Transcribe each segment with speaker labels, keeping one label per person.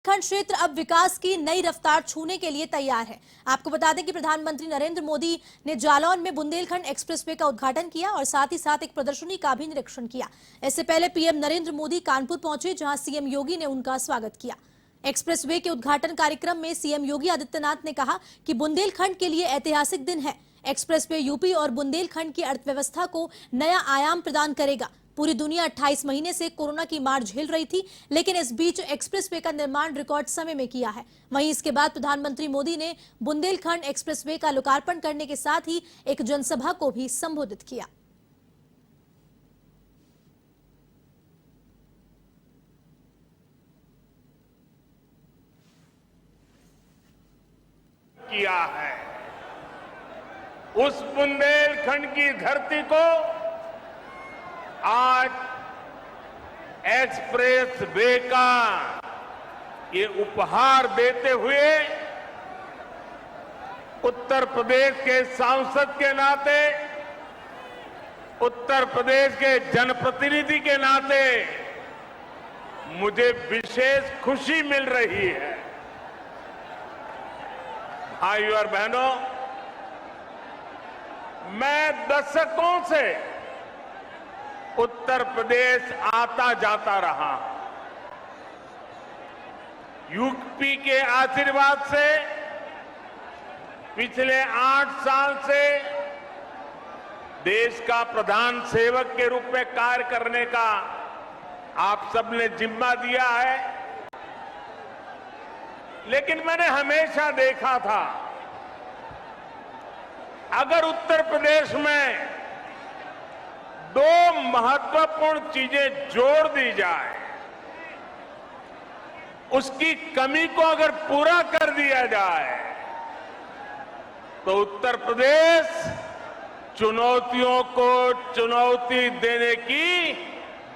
Speaker 1: बुंदेलखंड क्षेत्र अब विकास की नई रफ्तार छूने के लिए तैयार है। आपको बता दें कि प्रधानमंत्री नरेंद्र मोदी ने जालौन में बुंदेलखंड एक्सप्रेसवे का उद्घाटन किया और साथ ही साथ एक प्रदर्शनी का भी निरीक्षण किया। इससे पहले पीएम नरेंद्र मोदी कानपुर पहुंचे, जहां सीएम योगी ने उनका स्वागत किया। एक्सप्रेसवे के उद्घाटन कार्यक्रम में सीएम योगी आदित्यनाथ ने कहा कि बुंदेलखंड के लिए ऐतिहासिक दिन है। एक्सप्रेसवे यूपी और बुंदेलखंड की अर्थव्यवस्था को नया आयाम प्रदान करेगा। पूरी दुनिया 28 महीने से कोरोना की मार झेल रही थी, लेकिन इस बीच एक्सप्रेसवे का निर्माण रिकॉर्ड समय में किया है। वहीं इसके बाद प्रधानमंत्री मोदी ने बुंदेलखंड एक्सप्रेसवे का लोकार्पण करने के साथ ही एक जनसभा को भी संबोधित किया।
Speaker 2: किया है उस बुंदेलखंड की धरती को आज एक्सप्रेस वे का ये उपहार देते हुए उत्तर प्रदेश के सांसद के नाते, उत्तर प्रदेश के जनप्रतिनिधि के नाते मुझे विशेष खुशी मिल रही है। भाइयों और बहनों, मैं दशकों से उत्तर प्रदेश आता जाता रहा। यूपी के आशीर्वाद से पिछले 8 साल से देश का प्रधान सेवक के रूप में कार्य करने का आप सबने जिम्मा दिया है। लेकिन मैंने हमेशा देखा था, अगर उत्तर प्रदेश में 2 महत्वपूर्ण चीजें जोड़ दी जाए, उसकी कमी को अगर पूरा कर दिया जाए, तो उत्तर प्रदेश चुनौतियों को चुनौती देने की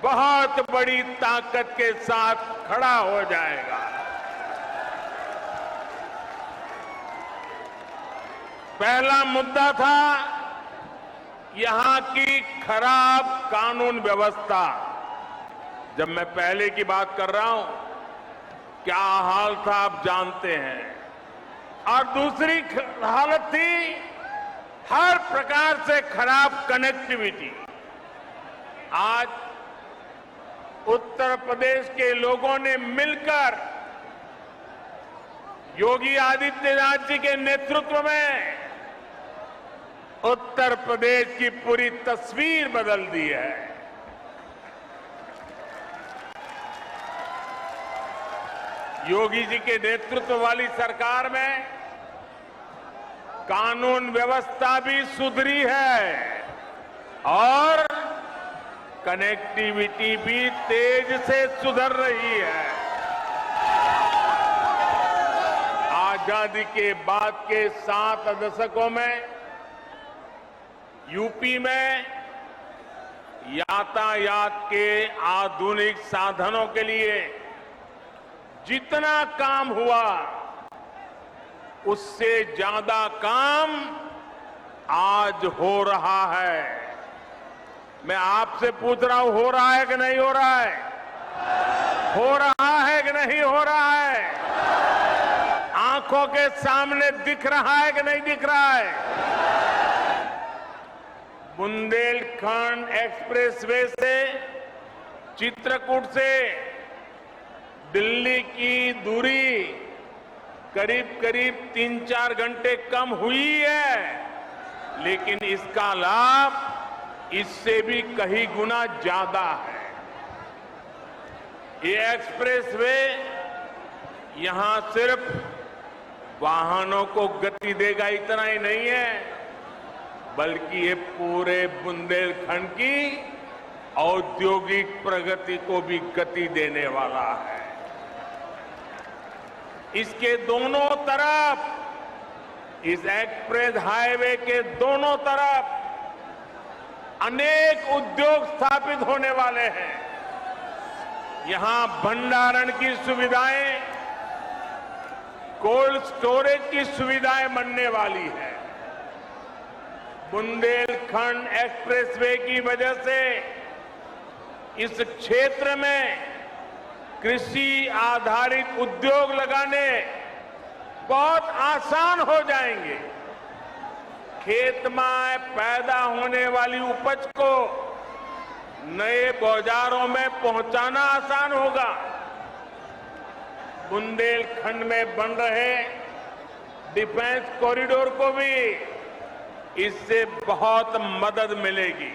Speaker 2: बहुत बड़ी ताकत के साथ खड़ा हो जाएगा। पहला मुद्दा था यहां की खराब कानून व्यवस्था। जब मैं पहले की बात कर रहा हूं, क्या हाल था आप जानते हैं। और दूसरी हालत थी हर प्रकार से खराब कनेक्टिविटी। आज उत्तर प्रदेश के लोगों ने मिलकर योगी आदित्यनाथ जी के नेतृत्व में उत्तर प्रदेश की पूरी तस्वीर बदल दी है। योगी जी के नेतृत्व वाली सरकार में कानून व्यवस्था भी सुधरी है और कनेक्टिविटी भी तेज से सुधर रही है। आजादी के बाद के 7 दशकों में यूपी में यातायात के आधुनिक साधनों के लिए जितना काम हुआ, उससे ज्यादा काम आज हो रहा है। मैं आपसे पूछ रहा हूं, हो रहा है कि नहीं हो रहा है? हो रहा है कि नहीं हो रहा है? आंखों के सामने दिख रहा है कि नहीं दिख रहा है? बुंदेलखंड एक्सप्रेसवे से चित्रकूट से दिल्ली की दूरी करीब करीब 3-4 घंटे कम हुई है, लेकिन इसका लाभ इससे भी कई गुना ज्यादा है। ये एक्सप्रेसवे यहां सिर्फ वाहनों को गति देगा इतना ही नहीं है, बल्कि ये पूरे बुंदेलखंड की औद्योगिक प्रगति को भी गति देने वाला है। इसके दोनों तरफ, इस एक्सप्रेस हाईवे के दोनों तरफ अनेक उद्योग स्थापित होने वाले हैं। यहां भंडारण की सुविधाएं, कोल्ड स्टोरेज की सुविधाएं बनने वाली है। बुंदेलखंड एक्सप्रेसवे की वजह से इस क्षेत्र में कृषि आधारित उद्योग लगाने बहुत आसान हो जाएंगे। खेत में पैदा होने वाली उपज को नए बाजारों में पहुंचाना आसान होगा। बुंदेलखंड में बन रहे डिफेंस कॉरिडोर को भी इससे बहुत मदद मिलेगी।